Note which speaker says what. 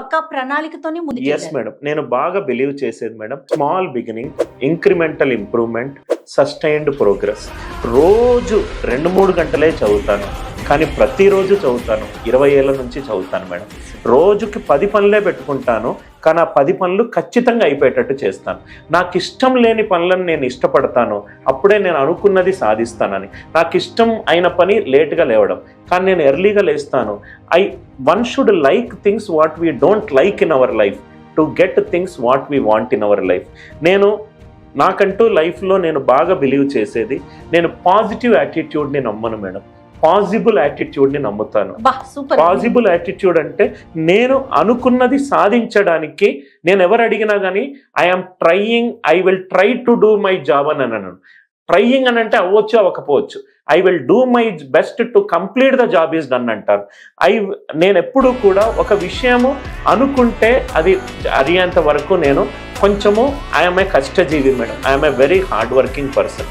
Speaker 1: పక్కా ప్రణాళికతోనే
Speaker 2: yes
Speaker 1: ముందుకెళ్ళారు.
Speaker 2: Madam, నేను బాగా believe చేసేది madam, small beginning, incremental improvement, sustained progress. రోజు 2-3 గంటలే చదువుతాను, కానీ ప్రతిరోజు చదువుతాను. 20 ఏళ్ళ నుంచి చదువుతాను మేడం. రోజుకి 10 పనులే పెట్టుకుంటాను, కానీ ఆ 10 పనులు ఖచ్చితంగా అయిపోయేటట్టు చేస్తాను. నాకు ఇష్టం లేని పనులను నేను ఇష్టపడతాను, అప్పుడే నేను అనుకున్నది సాధిస్తానని. నాకు ఇష్టం అయిన పని లేట్గా లేవడం, కానీ నేను ఎర్లీగా లేస్తాను. One should like things what we don't like in our life to get things what we want in our life. నాకంటూ లైఫ్లో నేను బాగా బిలీవ్ చేసేది, నేను పాజిటివ్ యాటిట్యూడ్ని నమ్మను మేడం, పాజిబుల్ యాటిట్యూడ్ని నమ్ముతాను. పాజిబుల్ యాటిట్యూడ్ అంటే నేను అనుకున్నది సాధించడానికి నేను ఎవరు అడిగినా కానీ I'm trying, I will try to do my job అని అన్నాను. ట్రయింగ్ అని అంటే అవ్వచ్చు అవ్వకపోవచ్చు, I will do my best to complete the job is done అంటారు. నేను ఎప్పుడు కూడా ఒక విషయము అనుకుంటే అది అయ్యేంత వరకు నేను కొంచెము ఐఎమ్ ఏ కష్టజీవి madam, I'm a very hard working person.